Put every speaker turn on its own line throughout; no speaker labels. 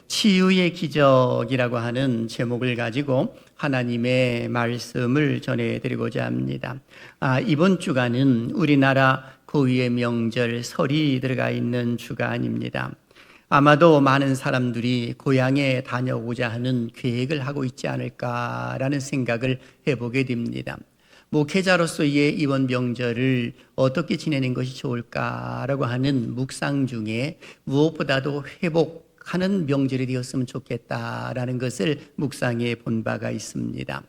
치유의 기적이라고 하는 제목을 가지고 하나님의 말씀을 전해드리고자 합니다. 이번 주간은 우리나라 고유의 명절 설이 들어가 있는 주간입니다. 아마도 많은 사람들이 고향에 다녀오고자 하는 계획을 하고 있지 않을까라는 생각을 해보게 됩니다. 목회자로서의 이번 명절을 어떻게 지내는 것이 좋을까라고 하는 묵상 중에 무엇보다도 회복하는 명절이 되었으면 좋겠다라는 것을 묵상해 본 바가 있습니다.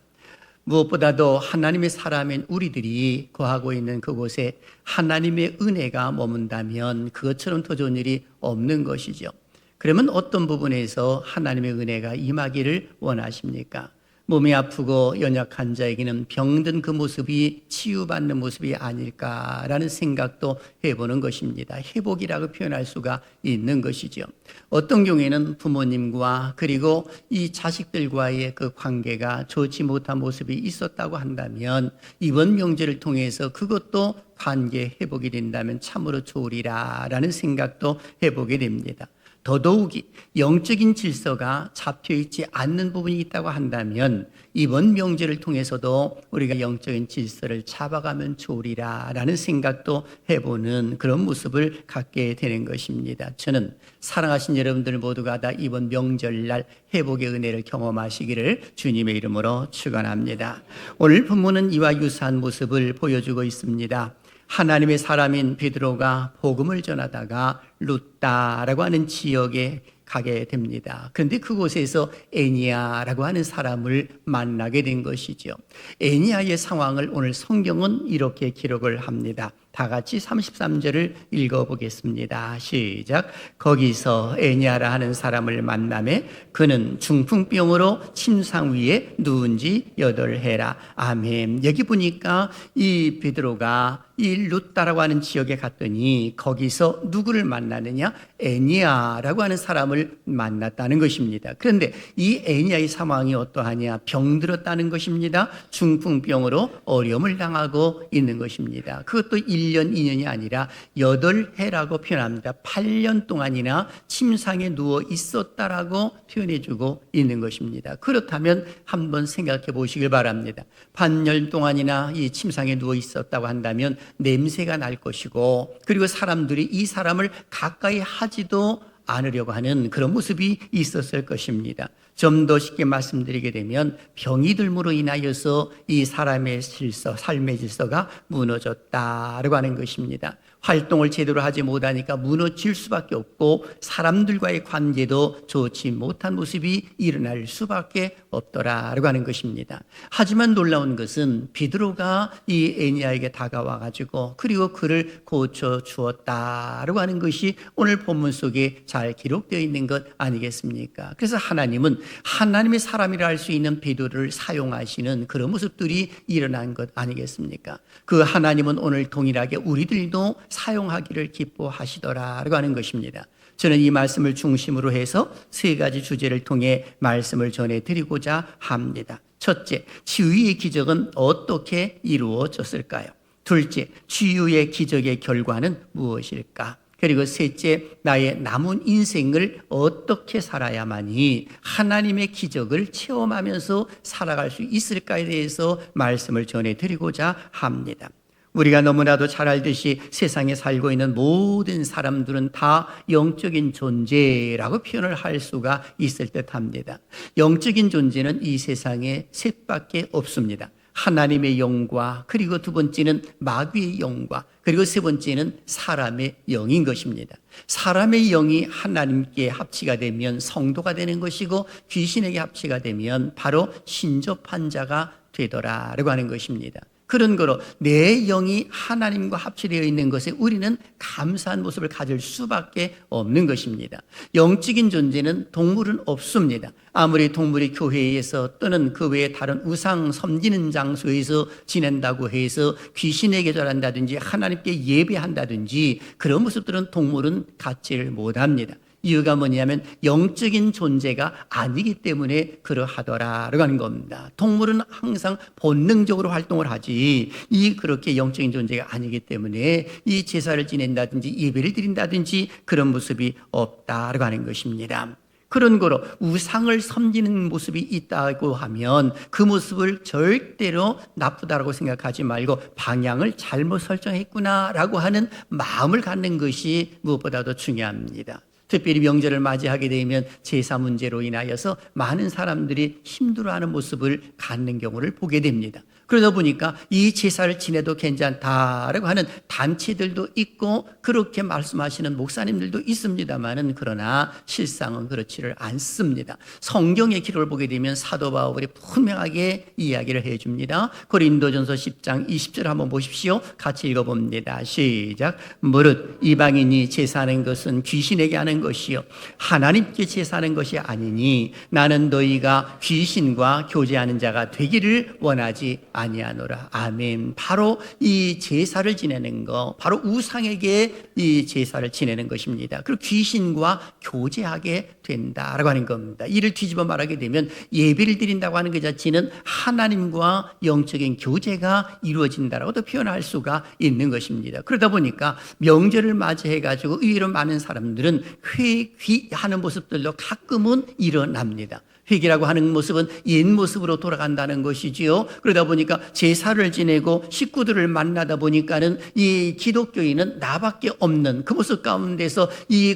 무엇보다도 하나님의 사람인 우리들이 거하고 있는 그곳에 하나님의 은혜가 머문다면 그것처럼 더 좋은 일이 없는 것이죠. 그러면 어떤 부분에서 하나님의 은혜가 임하기를 원하십니까? 몸이 아프고 연약한 자에게는 병든 그 모습이 치유받는 모습이 아닐까라는 생각도 해보는 것입니다. 회복이라고 표현할 수가 있는 것이죠. 어떤 경우에는 부모님과 그리고 이 자식들과의 그 관계가 좋지 못한 모습이 있었다고 한다면 이번 명절을 통해서 그것도 관계 회복이 된다면 참으로 좋으리라라는 생각도 해보게 됩니다. 더더욱이 영적인 질서가 잡혀있지 않는 부분이 있다고 한다면 이번 명절을 통해서도 우리가 영적인 질서를 잡아가면 좋으리라라는 생각도 해보는 그런 모습을 갖게 되는 것입니다. 저는 사랑하신 여러분들 모두가 다 이번 명절날 회복의 은혜를 경험하시기를 주님의 이름으로 축원합니다. 오늘 본문은 이와 유사한 모습을 보여주고 있습니다. 하나님의 사람인 베드로가 복음을 전하다가 루다라고 하는 지역에 가게 됩니다. 그런데 그곳에서 애니야라고 하는 사람을 만나게 된 것이죠. 애니야의 상황을 오늘 성경은 이렇게 기록을 합니다. 다 같이 33절을 읽어보겠습니다. 시작. 거기서 애니야라 하는 사람을 만나매 그는 중풍병으로 침상 위에 누운 지 8해라. 아멘. 여기 보니까 이 베드로가 이 루다라고 하는 지역에 갔더니 거기서 누구를 만나느냐? 애니야라고 하는 사람을 만났다는 것입니다. 그런데 이 애니야의 상황이 어떠하냐? 병들었다는 것입니다. 중풍병으로 어려움을 당하고 있는 것입니다. 그것도 1년, 2년이 아니라 8해라고 표현합니다. 8년 동안이나 침상에 누워 있었다라고 표현해주고 있는 것입니다. 그렇다면 한번 생각해 보시길 바랍니다. 반년 동안이나 이 침상에 누워 있었다고 한다면 냄새가 날 것이고 그리고 사람들이 이 사람을 가까이 하지도 않으려고 하는 그런 모습이 있었을 것입니다. 좀 더 쉽게 말씀드리게 되면 병이 들므로 인하여서 이 사람의 질서, 삶의 질서가 무너졌다라고 하는 것입니다. 활동을 제대로 하지 못하니까 무너질 수밖에 없고 사람들과의 관계도 좋지 못한 모습이 일어날 수밖에 없더라라고 하는 것입니다. 하지만 놀라운 것은 베드로가 이 애니야에게 다가와 가지고 그리고 그를 고쳐 주었다라고 하는 것이 오늘 본문 속에 잘 기록되어 있는 것 아니겠습니까? 그래서 하나님은 하나님의 사람이라 할 수 있는 베드로를 사용하시는 그런 모습들이 일어난 것 아니겠습니까? 그 하나님은 오늘 동일하게 우리들도 사용하기를 기뻐하시더라라고 하는 것입니다. 저는 이 말씀을 중심으로 해서 3가지 주제를 통해 말씀을 전해드리고자 합니다. 첫째, 치유의 기적은 어떻게 이루어졌을까요? 둘째, 치유의 기적의 결과는 무엇일까? 그리고 셋째, 나의 남은 인생을 어떻게 살아야만이 하나님의 기적을 체험하면서 살아갈 수 있을까에 대해서 말씀을 전해드리고자 합니다. 우리가 너무나도 잘 알듯이 세상에 살고 있는 모든 사람들은 다 영적인 존재라고 표현을 할 수가 있을 듯합니다. 영적인 존재는 이 세상에 셋밖에 없습니다. 하나님의 영과 그리고 두 번째는 마귀의 영과 그리고 세 번째는 사람의 영인 것입니다. 사람의 영이 하나님께 합치가 되면 성도가 되는 것이고 귀신에게 합치가 되면 바로 신접한 자가 되더라라고 하는 것입니다. 그런 거로 내 영이 하나님과 합치되어 있는 것에 우리는 감사한 모습을 가질 수밖에 없는 것입니다. 영적인 존재는 동물은 없습니다. 아무리 동물이 교회에서 또는 그 외에 다른 우상 섬기는 장소에서 지낸다고 해서 귀신에게 절한다든지 하나님께 예배한다든지 그런 모습들은 동물은 갖지를 못합니다. 이유가 뭐냐면 영적인 존재가 아니기 때문에 그러하더라라고 하는 겁니다. 동물은 항상 본능적으로 활동을 하지 그렇게 영적인 존재가 아니기 때문에 이 제사를 지낸다든지 예배를 드린다든지 그런 모습이 없다라고 하는 것입니다. 그런 거로 우상을 섬기는 모습이 있다고 하면 그 모습을 절대로 나쁘다고 생각하지 말고 방향을 잘못 설정했구나라고 하는 마음을 갖는 것이 무엇보다도 중요합니다. 특별히 명절을 맞이하게 되면 제사 문제로 인하여서 많은 사람들이 힘들어하는 모습을 갖는 경우를 보게 됩니다. 그러다 보니까 이 제사를 지내도 괜찮다라고 하는 단체들도 있고 그렇게 말씀하시는 목사님들도 있습니다만은 그러나 실상은 그렇지를 않습니다. 성경의 기록을 보게 되면 사도 바울이 분명하게 이야기를 해줍니다. 고린도전서 10장 20절 한번 보십시오. 같이 읽어봅니다. 시작. 무릇 이방인이 제사하는 것은 귀신에게 하는 것이요 하나님께 제사하는 것이 아니니 나는 너희가 귀신과 교제하는 자가 되기를 원하지 아니하노라. 아멘. 바로 이 제사를 지내는 거, 바로 우상에게 이 제사를 지내는 것입니다. 그리고 귀신과 교제하게 된다라고 하는 겁니다. 이를 뒤집어 말하게 되면 예배를 드린다고 하는 그 자체는 하나님과 영적인 교제가 이루어진다라고도 표현할 수가 있는 것입니다. 그러다 보니까 명절을 맞이해가지고 의외로 많은 사람들은 회귀하는 모습들도 가끔은 일어납니다. 회개라고 하는 모습은 옛 모습으로 돌아간다는 것이지요. 그러다 보니까 제사를 지내고 식구들을 만나다 보니까는 이 기독교인은 나밖에 없는 그 모습 가운데서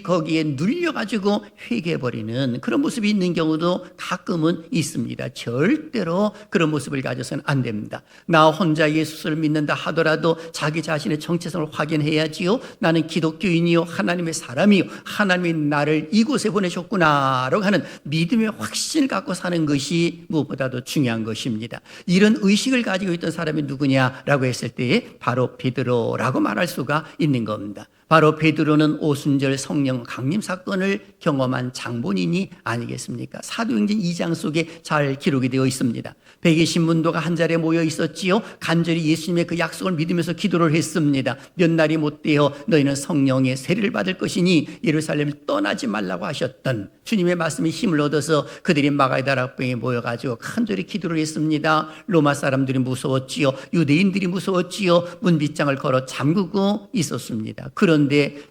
거기에 눌려가지고 회개해버리는 그런 모습이 있는 경우도 가끔은 있습니다. 절대로 그런 모습을 가져서는 안 됩니다. 나 혼자 예수를 믿는다 하더라도 자기 자신의 정체성을 확인해야지요. 나는 기독교인이요 하나님의 사람이요 하나님이 나를 이곳에 보내셨구나라고 하는 믿음의 확신 갖고 사는 것이 무엇보다도 중요한 것입니다. 이런 의식을 가지고 있던 사람이 누구냐라고 했을 때 바로 베드로라고 말할 수가 있는 겁니다. 바로 베드로는 오순절 성령 강림 사건을 경험한 장본인이 아니겠습니까? 사도행전 2장 속에 잘 기록이 되어 있습니다. 120문도가 한 자리에 모여 있었지요. 간절히 예수님의 그 약속을 믿으면서 기도를 했습니다. 몇 날이 못되어 너희는 성령의 세례를 받을 것이니 예루살렘을 떠나지 말라고 하셨던 주님의 말씀에 힘을 얻어서 그들이 마가다 락방에 모여가지고 간절히 기도를 했습니다. 로마 사람들이 무서웠지요. 유대인들이 무서웠지요. 문빗장을 걸어 잠그고 있었습니다. 그런데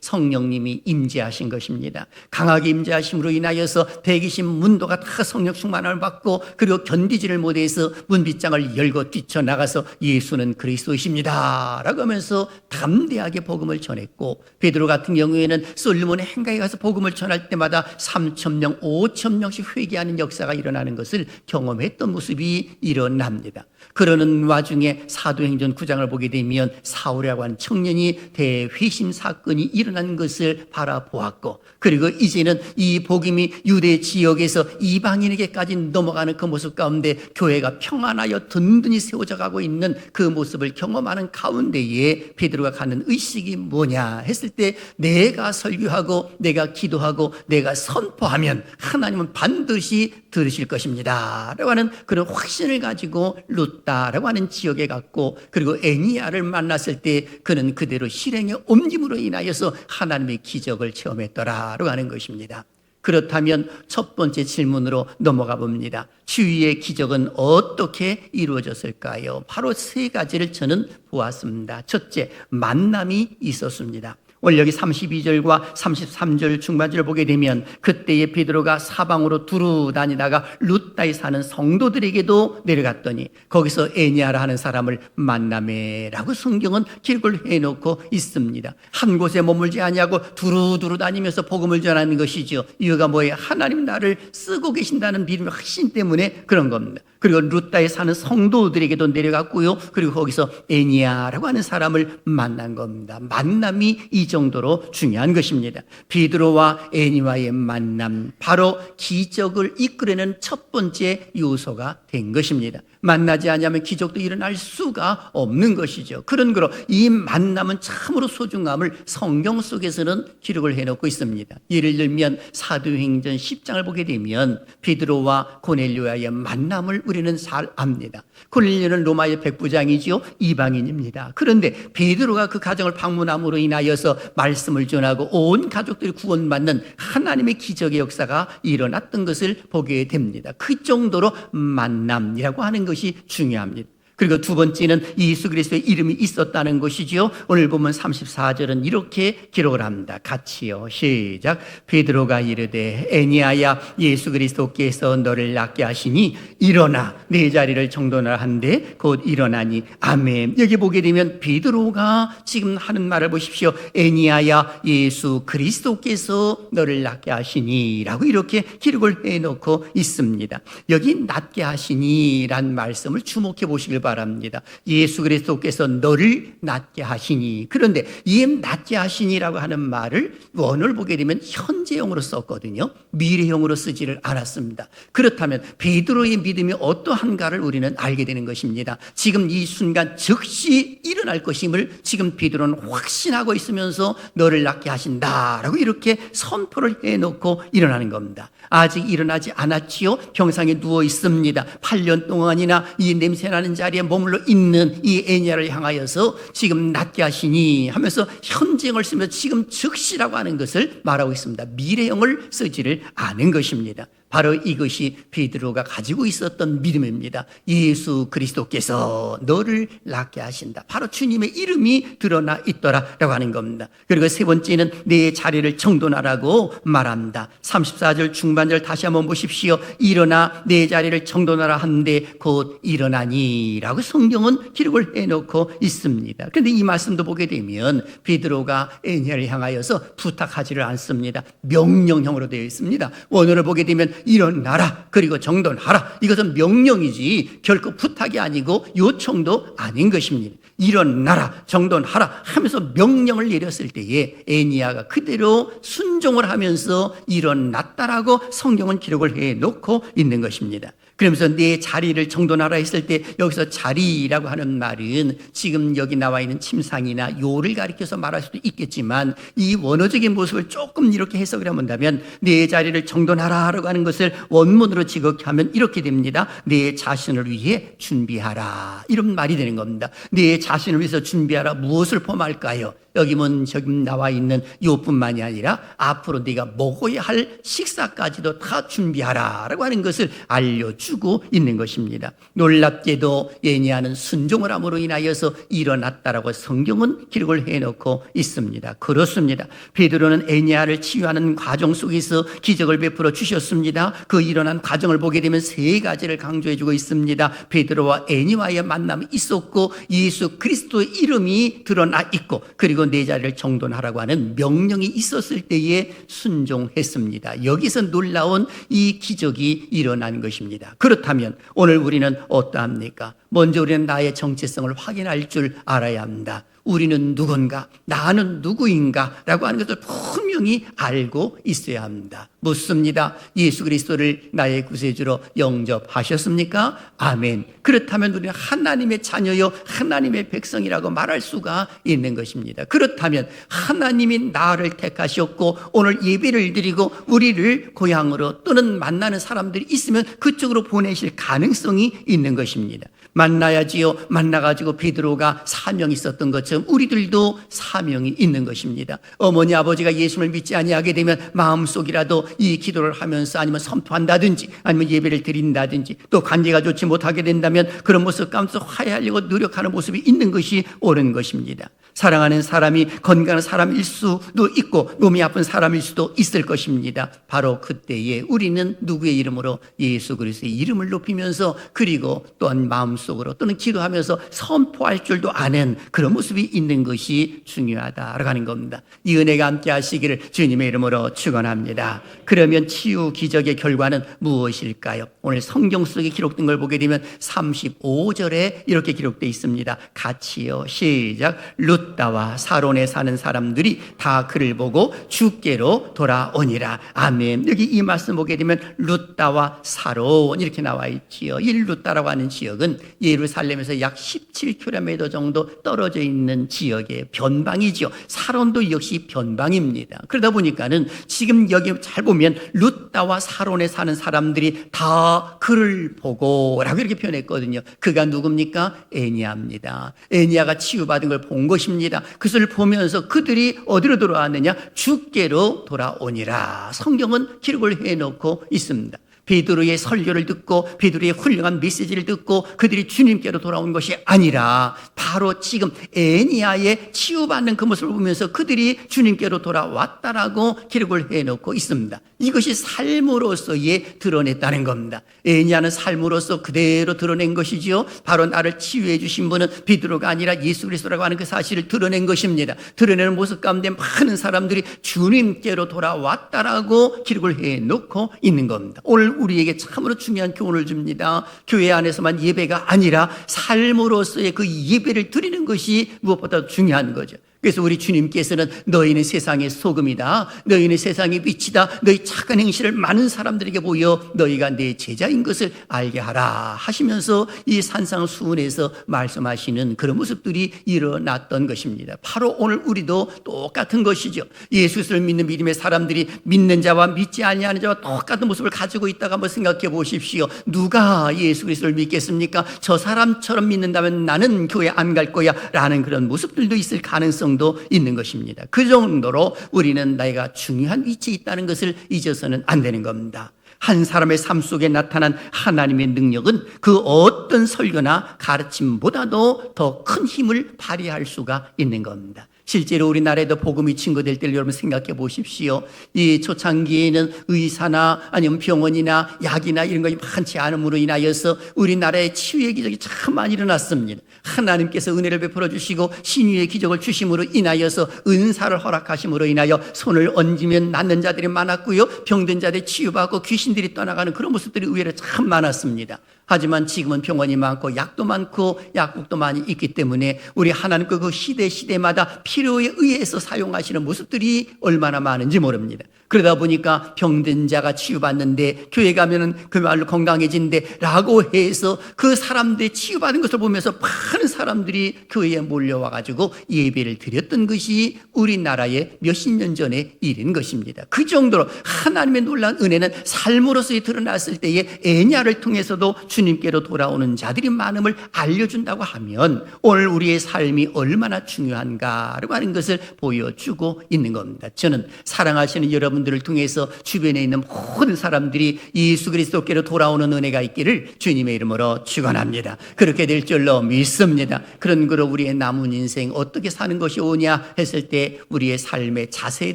성령님이 임재하신 것입니다. 강하게 임재하심으로 인하여서 120문도가 다 성령 충만을 받고 그리고 견디지를 못해서 문빗장을 열고 뛰쳐나가서 예수는 그리스도이십니다 라고 하면서 담대하게 복음을 전했고, 베드로 같은 경우에는 솔로몬의 행가에 가서 복음을 전할 때마다 3,000명, 5,000명씩 회개하는 역사가 일어나는 것을 경험했던 모습이 일어납니다. 그러는 와중에 사도행전 9장을 보게 되면 사울이라고 하는 청년이 대회심 사건이 일어난 것을 바라보았고, 그리고 이제는 이 복음이 유대 지역에서 이방인에게까지 넘어가는 그 모습 가운데 교회가 평안하여 든든히 세워져 가고 있는 그 모습을 경험하는 가운데에 베드로가 갖는 의식이 뭐냐 했을 때, 내가 설교하고 내가 기도하고 내가 선포하면 하나님은 반드시 들으실 것입니다 라고 하는 그런 확신을 가지고 룻다라고 하는 지역에 갔고, 그리고 애니야를 만났을 때 그는 그대로 실행에 옮김으로 인하여서 하나님의 기적을 체험했더라라고 하는 것입니다. 그렇다면 첫 번째 질문으로 넘어가 봅니다. 주위의 기적은 어떻게 이루어졌을까요? 바로 세 가지를 저는 보았습니다. 첫째, 만남이 있었습니다. 오늘 여기 32절과 33절 중반절을 보게 되면 그때에 베드로가 사방으로 두루 다니다가 룻다에 사는 성도들에게도 내려갔더니 거기서 에니아라 하는 사람을 만나매라고 성경은 기록을 해놓고 있습니다. 한 곳에 머물지 아니하고 두루두루 다니면서 복음을 전하는 것이죠. 이유가 뭐예요? 하나님 나를 쓰고 계신다는 믿음의 확신 때문에 그런 겁니다. 그리고 룻다에 사는 성도들에게도 내려갔고요. 그리고 거기서 에니아라고 하는 사람을 만난 겁니다. 만남이 이 정도로 중요한 것입니다. 베드로와 에니아의 만남, 바로 기적을 이끌어내는 첫 번째 요소가 된 것입니다. 만나지 않으면 기적도 일어날 수가 없는 것이죠. 그런 거로 이 만남은 참으로 소중함을 성경 속에서는 기록을 해놓고 있습니다. 예를 들면 사도행전 10장을 보게 되면 베드로와 고넬료와의 만남을 우리는 잘 압니다. 고넬료는 로마의 백부장이지요. 이방인입니다. 그런데 베드로가 그 가정을 방문함으로 인하여서 말씀을 전하고 온 가족들이 구원받는 하나님의 기적의 역사가 일어났던 것을 보게 됩니다. 그 정도로 만남이라고 하는 것이 중요합니다. 그리고 두 번째는 예수 그리스도의 이름이 있었다는 것이지요. 오늘 보면 34절은 이렇게 기록을 합니다. 같이요. 시작. 베드로가 이르되 에니야야 예수 그리스도께서 너를 낫게 하시니 일어나 내 자리를 정돈하라 한데 곧 일어나니 아멘. 여기 보게 되면 베드로가 지금 하는 말을 보십시오. 에니야야 예수 그리스도께서 너를 낫게 하시니 라고 이렇게 기록을 해놓고 있습니다. 여기 낫게 하시니란 말씀을 주목해 보시길 바랍니다. 예수 그리스도께서 너를 낫게 하시니. 그런데 이 낫게 하시니라고 하는 말을 원어를 보게 되면 현재형으로 썼거든요. 미래형으로 쓰지를 않았습니다. 그렇다면 베드로의 믿음이 어떠한가를 우리는 알게 되는 것입니다. 지금 이 순간 즉시 일어날 것임을 지금 베드로는 확신하고 있으면서 너를 낫게 하신다라고 이렇게 선포를 해놓고 일어나는 겁니다. 아직 일어나지 않았지요. 병상에 누워 있습니다. 8년 동안이나 이 냄새나는 자리에 머물러 있는 이 에니야를 향하여서 지금 낫게 하시니 하면서 현재형을 쓰면서 지금 즉시라고 하는 것을 말하고 있습니다. 미래형을 쓰지를 않은 것입니다. 바로 이것이 베드로가 가지고 있었던 믿음입니다. 예수 그리스도께서 너를 낫게 하신다. 바로 주님의 이름이 드러나 있더라라고 하는 겁니다. 그리고 세 번째는 내 자리를 정돈하라고 말합니다. 34절 중반절 다시 한번 보십시오. 일어나 내 자리를 정돈하라 하는데 곧 일어나니 라고 성경은 기록을 해놓고 있습니다. 그런데 이 말씀도 보게 되면 베드로가 에니야를 향하여서 부탁하지를 않습니다. 명령형으로 되어 있습니다. 원어를 보게 되면 일어나라 그리고 정돈하라. 이것은 명령이지 결코 부탁이 아니고 요청도 아닌 것입니다. 일어나라 정돈하라 하면서 명령을 내렸을 때에 에니야가 그대로 순종을 하면서 일어났다라고 성경은 기록을 해놓고 있는 것입니다. 그러면서 내 자리를 정돈하라 했을 때 여기서 자리라고 하는 말은 지금 여기 나와 있는 침상이나 요를 가리켜서 말할 수도 있겠지만 이 원어적인 모습을 조금 이렇게 해석을 해본다면 내 자리를 정돈하라라고 하는 것을 원문으로 지극하면 이렇게 됩니다. 내 자신을 위해 준비하라 이런 말이 되는 겁니다. 내 자신을 위해서 준비하라. 무엇을 포함할까요? 여기면 지금 나와 있는 요뿐만이 아니라 앞으로 네가 먹어야 할 식사까지도 다 준비하라라고 하는 것을 알려주고 있는 것입니다. 놀랍게도 에니야는 순종을 함으로 인하여서 일어났다라고 성경은 기록을 해놓고 있습니다. 그렇습니다. 베드로는 에니야를 치유하는 과정 속에서 기적을 베풀어 주셨습니다. 그 일어난 과정을 보게 되면 세 가지를 강조해주고 있습니다. 베드로와 에니야의 만남이 있었고 예수 그리스도의 이름이 드러나 있고 그리고 내 자리를 정돈하라고 하는 명령이 있었을 때에 순종했습니다. 여기서 놀라운 이 기적이 일어난 것입니다. 그렇다면 오늘 우리는 어떠합니까? 먼저 우리는 나의 정체성을 확인할 줄 알아야 합니다. 우리는 누군가, 나는 누구인가 라고 하는 것을 분명히 알고 있어야 합니다. 묻습니다. 예수 그리스도를 나의 구세주로 영접하셨습니까? 아멘. 그렇다면 우리는 하나님의 자녀요 하나님의 백성이라고 말할 수가 있는 것입니다. 그렇다면 하나님이 나를 택하셨고 오늘 예배를 드리고 우리를 고향으로 또는 만나는 사람들이 있으면 그쪽으로 보내실 가능성이 있는 것입니다. 만나야지요. 만나가지고 베드로가 사명이 있었던 것처럼 우리들도 사명이 있는 것입니다. 어머니 아버지가 예수를 믿지 아니하게 되면 마음속이라도 이 기도를 하면서 아니면 선포한다든지 아니면 예배를 드린다든지 또 관계가 좋지 못하게 된다면 그런 모습 가운데서 화해하려고 노력하는 모습이 있는 것이 옳은 것입니다. 사랑하는 사람이 건강한 사람일 수도 있고 몸이 아픈 사람일 수도 있을 것입니다. 바로 그때에 우리는 누구의 이름으로 예수 그리스도의 이름을 높이면서 그리고 또한 마음속으로 또는 기도하면서 선포할 줄도 아는 그런 모습이 있는 것이 중요하다라고 하는 겁니다. 이 은혜가 함께 하시기를 주님의 이름으로 축원합니다. 그러면 치유 기적의 결과는 무엇일까요? 오늘 성경 속에 기록된 걸 보게 되면 35절에 이렇게 기록되어 있습니다. 같이요. 시작. 룻다와 사론에 사는 사람들이 다 그를 보고 주께로 돌아오니라. 아멘. 여기 이 말씀 보게 되면 룻다와 사론 이렇게 나와 있지요. 이 룻다라고 하는 지역은 예루살렘에서 약 17km 정도 떨어져 있는 지역의 변방이지요. 사론도 역시 변방입니다. 그러다 보니까는 지금 여기 잘 보면 룻다와 사론에 사는 사람들이 다 그를 보고 라고 이렇게 표현했거든요. 그가 누굽니까? 에니야입니다. 에니야가 치유받은 걸 본 것입니다. 그것을 보면서 그들이 어디로 돌아왔느냐? 주께로 돌아오니라. 성경은 기록을 해놓고 있습니다. 베드로의 설교를 듣고 베드로의 훌륭한 메시지를 듣고 그들이 주님께로 돌아온 것이 아니라 바로 지금 애니야의 치유받는 그 모습을 보면서 그들이 주님께로 돌아왔다라고 기록을 해놓고 있습니다. 이것이 삶으로서의 드러냈다는 겁니다. 애니야는 삶으로서 그대로 드러낸 것이지요. 바로 나를 치유해 주신 분은 베드로가 아니라 예수 그리스도라고 하는 그 사실을 드러낸 것입니다. 드러내는 모습 가운데 많은 사람들이 주님께로 돌아왔다라고 기록을 해놓고 있는 겁니다. 오늘 우리에게 참으로 중요한 교훈을 줍니다. 교회 안에서만 예배가 아니라 삶으로서의 그 예배를 드리는 것이 무엇보다 중요한 거죠. 그래서 우리 주님께서는 너희는 세상의 소금이다, 너희는 세상의 빛이다, 너희 착한 행실을 많은 사람들에게 보여 너희가 내 제자인 것을 알게 하라 하시면서 이 산상수훈에서 말씀하시는 그런 모습들이 일어났던 것입니다. 바로 오늘 우리도 똑같은 것이죠. 예수를 믿는 믿음의 사람들이 믿는 자와 믿지 아니하는 자와 똑같은 모습을 가지고 있다가 한번 생각해 보십시오. 누가 예수 그리스도를 믿겠습니까? 저 사람처럼 믿는다면 나는 교회 안 갈 거야 라는 그런 모습들도 있을 가능성 도 있는 것입니다. 그 정도로 우리는 나이가 중요한 위치에 있다는 것을 잊어서는 안 되는 겁니다. 한 사람의 삶 속에 나타난 하나님의 능력은 그 어떤 설교나 가르침보다도 더 큰 힘을 발휘할 수가 있는 겁니다. 실제로 우리나라에도 복음이 증거될 때를 여러분 생각해 보십시오. 이 초창기에는 의사나 아니면 병원이나 약이나 이런 것이 많지 않음으로 인하여서 우리나라의 치유의 기적이 참 많이 일어났습니다. 하나님께서 은혜를 베풀어 주시고 신유의 기적을 주심으로 인하여서 은사를 허락하심으로 인하여 손을 얹으면 낫는 자들이 많았고요, 병든 자들이 치유받고 귀신들이 떠나가는 그런 모습들이 의외로 참 많았습니다. 하지만 지금은 병원이 많고 약도 많고 약국도 많이 있기 때문에 우리 하나님께 그 시대마다 필요에 의해서 사용하시는 모습들이 얼마나 많은지 모릅니다. 그러다 보니까 병든 자가 치유받는데 교회 가면은 그말로 건강해진대 라고 해서 그 사람들이 치유받은 것을 보면서 많은 사람들이 교회에 몰려와가지고 예배를 드렸던 것이 우리나라의 몇십 년 전의 일인 것입니다. 그 정도로 하나님의 놀라운 은혜는 삶으로서 드러났을 때에 애냐를 통해서도 주님께로 돌아오는 자들이 많음을 알려준다고 하면 오늘 우리의 삶이 얼마나 중요한가라고 하는 것을 보여주고 있는 겁니다. 저는 사랑하시는 여러분들을 통해서 주변에 있는 모든 사람들이 예수 그리스도께로 돌아오는 은혜가 있기를 주님의 이름으로 축원합니다. 그렇게 될 줄로 믿습니다. 그런 거로 우리의 남은 인생 어떻게 사는 것이 오냐 했을 때 우리의 삶의 자세에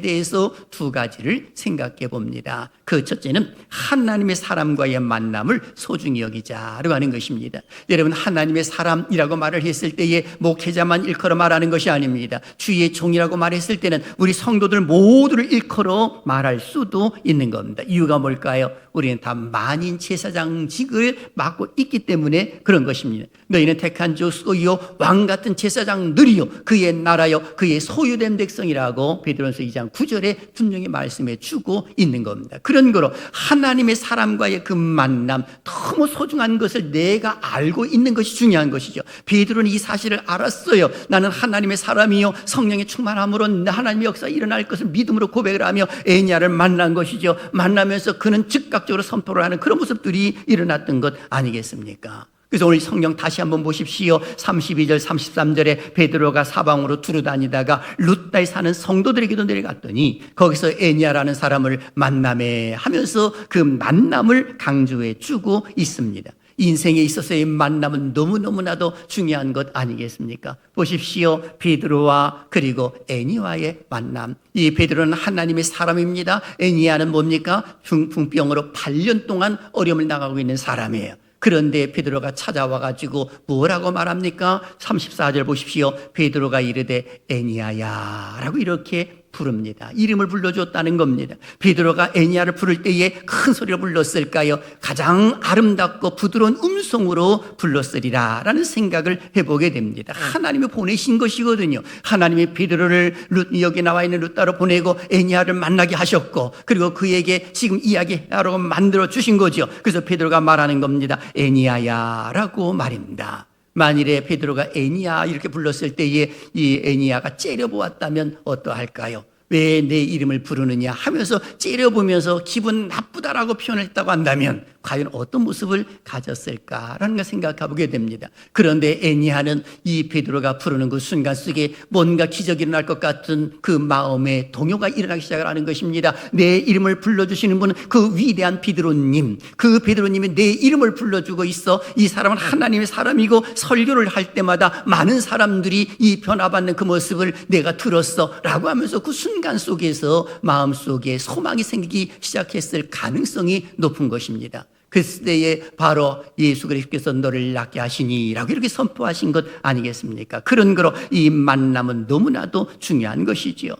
대해서 두 가지를 생각해 봅니다. 그 첫째는 하나님의 사람과의 만남을 소중히 여기자라고 하는 것입니다. 여러분, 하나님의 사람이라고 말을 했을 때에 목회자만 일컬어 말하는 것이 아닙니다. 주의 종이라고 말했을 때는 우리 성도들 모두를 일컬어 말할 수도 있는 겁니다. 이유가 뭘까요? 우리는 다 만인 제사장직을 맡고 있기 때문에 그런 것입니다. 너희는 택한 족속이요 왕 같은 제사장들이요 그의 나라요 그의 소유된 백성이라고 베드로전서 2장 9절에 분명히 말씀해 주고 있는 겁니다. 그런 거로 하나님의 사람과의 그 만남, 너무 소중한 것을 내가 알고 있는 것이 중요한 것이죠. 베드로는 이 사실을 알았어요. 나는 하나님의 사람이요 성령의 충만함으로 하나님의 역사가 일어날 것을 믿음으로 고백을 하며 애냐를 만난 것이죠. 만나면서 그는 즉각적으로 선포를 하는 그런 모습들이 일어났던 것 아니겠습니까? 그래서 오늘 성경 다시 한번 보십시오. 32절 33절에 베드로가 사방으로 두루다니다가 룻다에 사는 성도들에게도 내려갔더니 거기서 애냐라는 사람을 만남해 하면서 그 만남을 강조해 주고 있습니다. 인생에 있어서의 만남은 너무너무나도 중요한 것 아니겠습니까? 보십시오. 베드로와 그리고 애니와의 만남. 이 베드로는 하나님의 사람입니다. 애니야는 뭡니까? 중풍병으로 8년 동안 어려움을 나가고 있는 사람이에요. 그런데 베드로가 찾아와가지고 뭐라고 말합니까? 34절 보십시오. 베드로가 이르되 애니야야 라고 이렇게 부릅니다. 이름을 불러줬다는 겁니다. 베드로가 애니야를 부를 때에 큰 소리로 불렀을까요? 가장 아름답고 부드러운 음성으로 불렀으리라 라는 생각을 해보게 됩니다. 하나님이 보내신 것이거든요. 하나님이 베드로를 여기 나와 있는 룻다로 보내고 애니야를 만나게 하셨고 그리고 그에게 지금 이야기하라고 만들어 주신 거죠. 그래서 베드로가 말하는 겁니다. 애니야야 라고 말입니다. 만일에 베드로가 애니야 이렇게 불렀을 때에 이 애니야가 째려보았다면 어떠할까요? 왜 내 이름을 부르느냐 하면서 째려보면서 기분 나쁘다라고 표현했다고 한다면 과연 어떤 모습을 가졌을까라는 걸 생각해 보게 됩니다. 그런데 애니야는 이 베드로가 부르는 그 순간 속에 뭔가 기적이 일어날 것 같은 그 마음에 동요가 일어나기 시작을 하는 것입니다. 내 이름을 불러주시는 분은 그 위대한 베드로님, 그 베드로님이 내 이름을 불러주고 있어. 이 사람은 하나님의 사람이고 설교를 할 때마다 많은 사람들이 이 변화받는 그 모습을 내가 들었어 라고 하면서 그 순간 속에서 마음속에 소망이 생기기 시작했을 가능성이 높은 것입니다. 그 때에 바로 예수 그리스도께서 너를 낫게 하시니 라고 이렇게 선포하신 것 아니겠습니까? 그런 거로 이 만남은 너무나도 중요한 것이지요.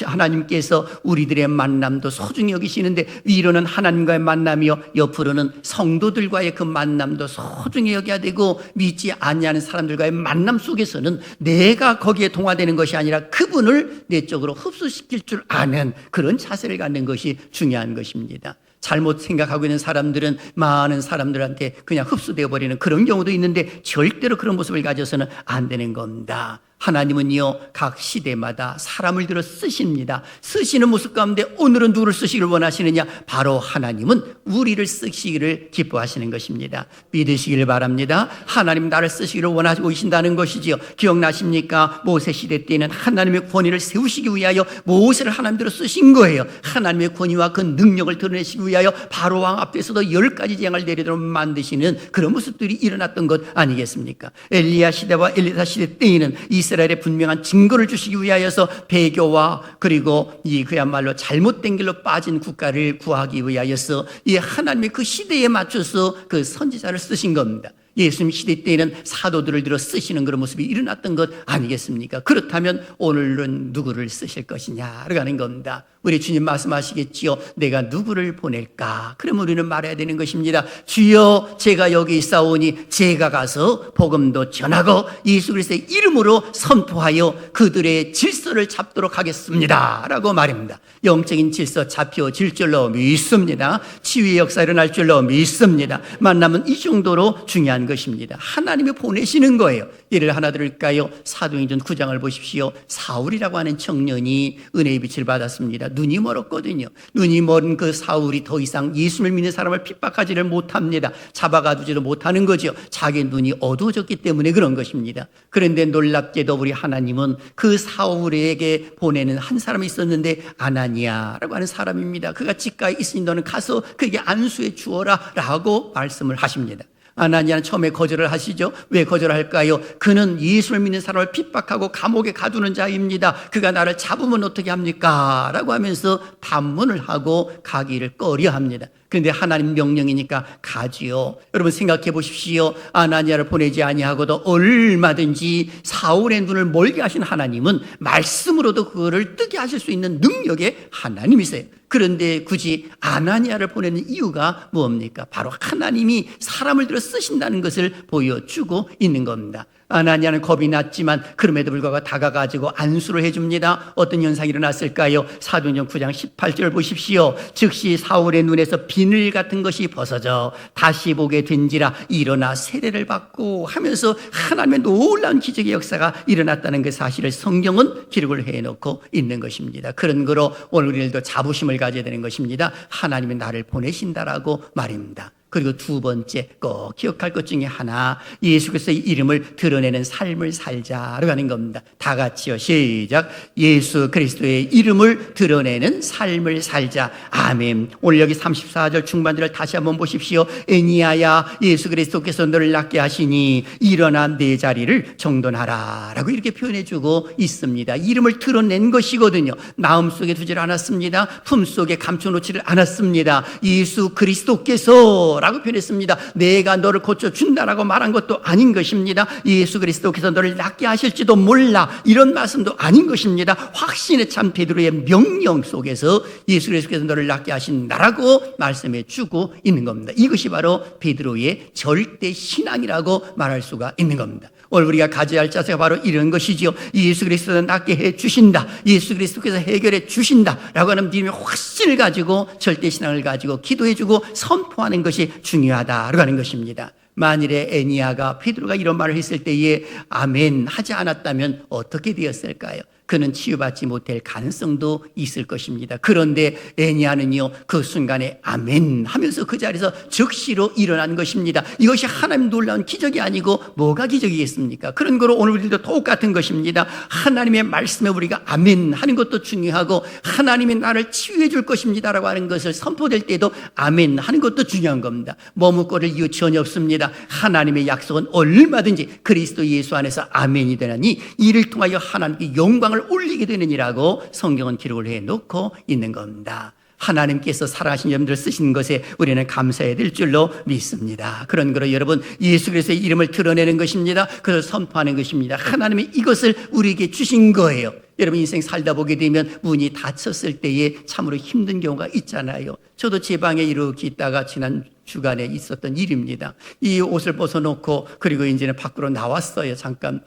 하나님께서 우리들의 만남도 소중히 여기시는데, 위로는 하나님과의 만남이요, 옆으로는 성도들과의 그 만남도 소중히 여겨야 되고, 믿지 아니하는 사람들과의 만남 속에서는 내가 거기에 동화되는 것이 아니라 그분을 내 쪽으로 흡수시킬 줄 아는 그런 자세를 갖는 것이 중요한 것입니다. 잘못 생각하고 있는 사람들은 많은 사람들한테 그냥 흡수되어 버리는 그런 경우도 있는데, 절대로 그런 모습을 가져서는 안 되는 겁니다. 하나님은요, 각 시대마다 사람을 들어 쓰십니다. 쓰시는 모습 가운데 오늘은 누구를 쓰시기를 원하시느냐? 바로 하나님은 우리를 쓰시기를 기뻐하시는 것입니다. 믿으시기를 바랍니다. 하나님 나를 쓰시기를 원하고 계신다는 것이지요. 기억나십니까? 모세 시대 때는 하나님의 권위를 세우시기 위하여 모세를 하나님대로 쓰신 거예요. 하나님의 권위와 그 능력을 드러내시기 위하여 바로왕 앞에서도 10가지 재앙을 내리도록 만드시는 그런 모습들이 일어났던 것 아니겠습니까? 엘리야 시대와 엘리사 시대 때에는 이스라엘에 분명한 증거를 주시기 위하여서 배교와 그리고 이 그야말로 잘못된 길로 빠진 국가를 구하기 위하여서 이 하나님의 그 시대에 맞춰서 그 선지자를 쓰신 겁니다. 예수님 시대 때에는 사도들을 들어 쓰시는 그런 모습이 일어났던 것 아니겠습니까? 그렇다면 오늘은 누구를 쓰실 것이냐라고 하는 겁니다. 우리 주님 말씀하시겠지요. 내가 누구를 보낼까? 그러면 우리는 말해야 되는 것입니다. 주여, 제가 여기 있사오니 제가 가서 복음도 전하고 예수 그리스도의 이름으로 선포하여 그들의 질서를 잡도록 하겠습니다 라고 말입니다. 영적인 질서 잡혀질 줄로 믿습니다. 치유의 역사 일어날 줄로 믿습니다. 만나면 이 정도로 중요한 것입니다. 하나님이 보내시는 거예요. 예를 하나 들을까요? 사도행전 9장을 보십시오. 사울이라고 하는 청년이 은혜의 빛을 받았습니다. 눈이 멀었거든요. 눈이 멀은 그 사울이 더 이상 예수를 믿는 사람을 핍박하지를 못합니다. 잡아가두지도 못하는 거죠. 자기 눈이 어두워졌기 때문에 그런 것입니다. 그런데 놀랍게도 우리 하나님은 그 사울에게 보내는 한 사람이 있었는데, 아나니아라고 하는 사람입니다. 그가 집가에 있으니 너는 가서 그에게 안수해 주어라 라고 말씀을 하십니다. 아나니아는 처음에 거절을 하시죠. 왜 거절할까요? 그는 예수를 믿는 사람을 핍박하고 감옥에 가두는 자입니다. 그가 나를 잡으면 어떻게 합니까? 라고 하면서 반문을 하고 가기를 꺼려합니다. 그런데 하나님 명령이니까 가지요. 여러분 생각해 보십시오. 아나니아를 보내지 아니하고도 얼마든지 사울의 눈을 멀게 하신 하나님은 말씀으로도 그거를 뜨게 하실 수 있는 능력의 하나님이세요. 그런데 굳이 아나니아를 보내는 이유가 뭡니까? 바로 하나님이 사람을 들어 쓰신다는 것을 보여주고 있는 겁니다. 아나니아는 겁이 났지만 그럼에도 불구하고 다가가지고 안수를 해줍니다. 어떤 현상이 일어났을까요? 사도행전 9장 18절 보십시오. 즉시 사울의 눈에서 비늘 같은 것이 벗어져 다시 보게 된지라 일어나 세례를 받고 하면서 하나님의 놀라운 기적의 역사가 일어났다는 그 사실을 성경은 기록을 해놓고 있는 것입니다. 그런 거로 오늘 우리들도 자부심을 가져야 되는 것입니다. 하나님이 나를 보내신다라고 말입니다. 그리고 두 번째 꼭 기억할 것 중에 하나, 예수 그리스도의 이름을 드러내는 삶을 살자라고 하는 겁니다. 다 같이요. 시작. 예수 그리스도의 이름을 드러내는 삶을 살자. 아멘. 오늘 여기 34절 중반절을 다시 한번 보십시오. 애니야야, 예수 그리스도께서 너를 낫게 하시니 일어나 내 자리를 정돈하라 라고 이렇게 표현해주고 있습니다. 이름을 드러낸 것이거든요. 마음속에 두질 않았습니다. 품속에 감춰놓지를 않았습니다. 예수 그리스도께서 라고 표현했습니다. 내가 너를 고쳐준다라고 말한 것도 아닌 것입니다. 예수 그리스도께서 너를 낫게 하실지도 몰라, 이런 말씀도 아닌 것입니다. 확신에 찬 베드로의 명령 속에서 예수 그리스도께서 너를 낫게 하신다라고 말씀해 주고 있는 겁니다. 이것이 바로 베드로의 절대 신앙이라고 말할 수가 있는 겁니다. 오늘 우리가 가져야 할 자세가 바로 이런 것이지요. 예수 그리스도는 낫게 해 주신다, 예수 그리스도께서 해결해 주신다 라고 하는 믿음의 확신을 가지고 절대 신앙을 가지고 기도해 주고 선포하는 것이 중요하다라고 하는 것입니다. 만일에 애니야가 베드로가 이런 말을 했을 때에 아멘 하지 않았다면 어떻게 되었을까요? 그는 치유받지 못할 가능성도 있을 것입니다. 그런데 애니아는요, 그 순간에 아멘 하면서 그 자리에서 즉시로 일어난 것입니다. 이것이 하나님 놀라운 기적이 아니고 뭐가 기적이겠습니까? 그런 거로 오늘 우리도 똑같은 것입니다. 하나님의 말씀에 우리가 아멘 하는 것도 중요하고, 하나님이 나를 치유해 줄 것입니다 라고 하는 것을 선포될 때도 아멘 하는 것도 중요한 겁니다. 머뭇거릴 이유 전혀 없습니다. 하나님의 약속은 얼마든지 그리스도 예수 안에서 아멘이 되나니 이를 통하여 하나님께 영광을 올리게 되느니라고 성경은 기록을 해놓고 있는 겁니다. 하나님께서 사랑하신 여러분들 쓰시는 것에 우리는 감사해야 될 줄로 믿습니다. 그런 거로 여러분, 예수 그리스도의 이름을 드러내는 것입니다. 그것을 선포하는 것입니다. 하나님이 이것을 우리에게 주신 거예요. 여러분, 인생 살다 보게 되면 문이 닫혔을 때에 참으로 힘든 경우가 있잖아요. 저도 제 방에 이렇게 있다가 지난 주간에 있었던 일입니다. 이 옷을 벗어놓고 그리고 이제는 밖으로 나왔어요. 잠깐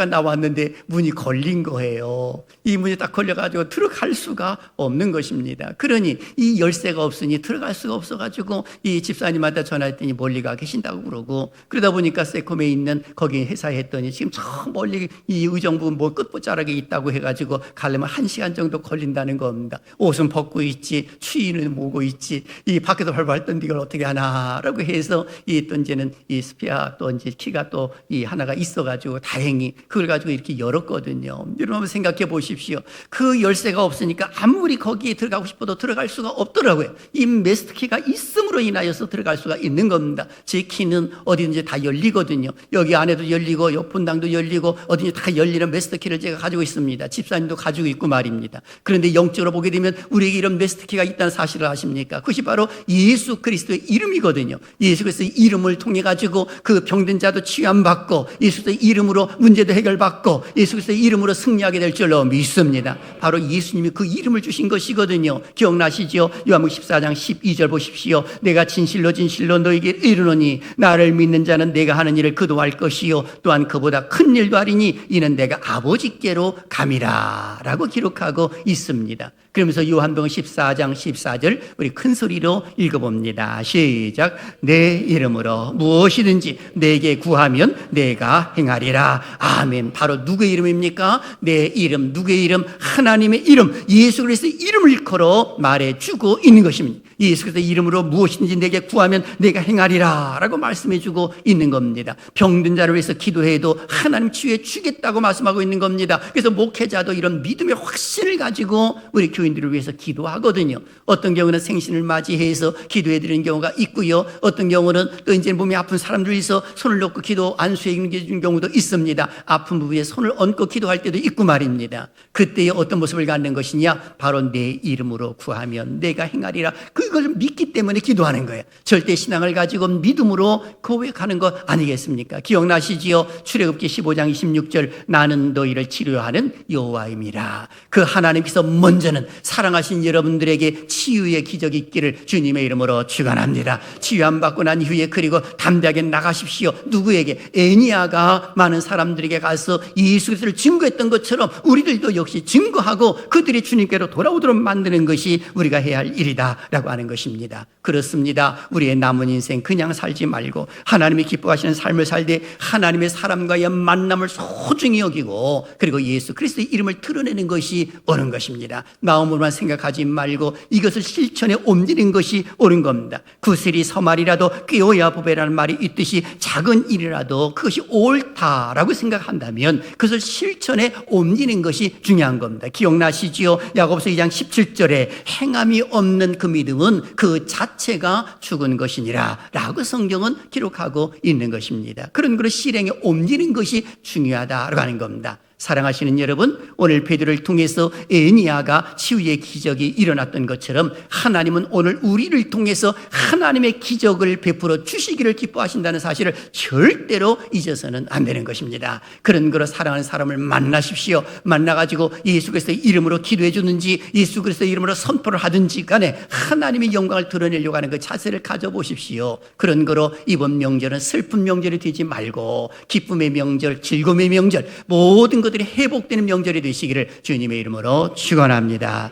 나왔는데 문이 걸린 거예요. 이 문이 딱 걸려가지고 들어갈 수가 없는 것입니다. 그러니 이 열쇠가 없으니 들어갈 수가 없어가지고 이 집사님한테 전화했더니 멀리 가 계신다고 그러고, 그러다 보니까 세콤에 있는 거기 회사에 했더니 지금 저 멀리 이 의정부 뭐 끝자락에 있다고 해가지고 가려면 1시간 정도 걸린다는 겁니다. 옷은 벗고 있지, 추위는 모고 있지, 이 밖에서 활발 던데 이걸 어떻게 하나라고 해서 또 이제는 이 스피아 또 이제 키가 또 이 하나가 있어가지고 다행히 그걸 가지고 이렇게 열었거든요. 여러분 한번 생각해 보십시오. 그 열쇠가 없으니까 아무리 거기에 들어가고 싶어도 들어갈 수가 없더라고요. 이 메스트키가 있음으로 인하여서 들어갈 수가 있는 겁니다. 제 키는 어디든지 다 열리거든요. 여기 안에도 열리고 옆 분당도 열리고 어디든지 다 열리는 메스트키를 제가 가지고 있습니다. 집사님도 가지고 있고 말입니다. 그런데 영적으로 보게 되면 우리에게 이런 메스트키가 있다는 사실을 아십니까? 그것이 바로 예수 그리스도의 이름이거든요. 예수 그리스도의 이름을 통해 가지고 그 병든 자도 치유받고, 예수 그리스도의 이름으로 문제도 해결받고, 예수 그리스도의 이름으로 승리하게 될 줄로 믿습니다. 바로 예수님이 그 이름을 주신 것이거든요. 기억나시죠? 요한복음 14장 12절 보십시오. 내가 진실로 너에게 이르노니 나를 믿는 자는 내가 하는 일을 그도 할 것이요 또한 그보다 큰 일도 하리니 이는 내가 아버지께로 감이라 라고 기록하고 있습니다. 그러면서 요한복음 14장 14절 우리 큰 소리로 읽어봅니다. 시작. 내 이름으로 무엇이든지 내게 구하면 내가 행하리라. 아멘. 바로 누구의 이름입니까? 내 이름. 누구의 이름? 하나님의 이름, 예수 그리스도의 이름을 일컬어 말해주고 있는 것입니다. 예수 그리스도의 이름으로 무엇이든지 내게 구하면 내가 행하리라 라고 말씀해주고 있는 겁니다. 병든 자를 위해서 기도해도 하나님 치유해 주겠다고 말씀하고 있는 겁니다. 그래서 목회자도 이런 믿음의 확신을 가지고 우리 교인들을 위해서 기도하거든요. 어떤 경우는 생신을 맞이해서 기도해 드리는 경우가 있고요. 어떤 경우는 또 이제 몸이 아픈 사람들 위해서 손을 놓고 기도 안수해 주는 경우도 있습니다. 아픈 부위에 손을 얹고 기도할 때도 있고 말입니다. 그때에 어떤 모습을 갖는 것이냐? 바로 내 이름으로 구하면 내가 행하리라. 그걸 믿기 때문에 기도하는 거예요. 절대 신앙을 가지고 믿음으로 고백하는 것 아니겠습니까? 기억나시지요? 출애굽기 15장 26절 나는 너희를 치료하는 여호와임이라. 그 하나님께서 먼저는 사랑하신 여러분들에게 치유의 기적이 있기를 주님의 이름으로 축원합니다. 치유 안 받고 난 이후에 그리고 담대하게 나가십시오. 누구에게? 애니아가 많은 사람들에게 가서 예수 그리스도를 증거했던 것처럼 우리들도 역시 증거하고 그들이 주님께로 돌아오도록 만드는 것이 우리가 해야 할 일이다 라고 하는 것입니다. 그렇습니다. 우리의 남은 인생 그냥 살지 말고 하나님이 기뻐하시는 삶을 살되 하나님의 사람과의 만남을 소중히 여기고 그리고 예수 그리스도의 이름을 드러내는 것이 옳은 것입니다. 마음으로만 생각하지 말고 이것을 실천에 옮기는 것이 옳은 겁니다. 구슬이 서말이라도 꿰어야 보배라는 말이 있듯이 작은 일이라도 그것이 옳다라고 생각한다면 그것을 실천에 옮기는 것이 중요한 겁니다. 기억나시지요? 야고보서 2장 17절에 행함이 없는 그 믿음은 그 자체가 죽은 것이니라 라고 성경은 기록하고 있는 것입니다. 그런 것을 실행에 옮기는 것이 중요하다라고 하는 겁니다. 사랑하시는 여러분, 오늘 베드로를 통해서 애니아가 치유의 기적이 일어났던 것처럼 하나님은 오늘 우리를 통해서 하나님의 기적을 베풀어 주시기를 기뻐하신다는 사실을 절대로 잊어서는 안 되는 것입니다. 그런 거로 사랑하는 사람을 만나십시오. 만나가지고 예수 그리스도의 이름으로 기도해 주는지 예수 그리스도의 이름으로 선포를 하든지 간에 하나님의 영광을 드러내려고 하는 그 자세를 가져보십시오. 그런 거로 이번 명절은 슬픈 명절이 되지 말고 기쁨의 명절, 즐거움의 명절, 모든 것들이 회복되는 명절이 되시기를 주님의 이름으로 축원합니다.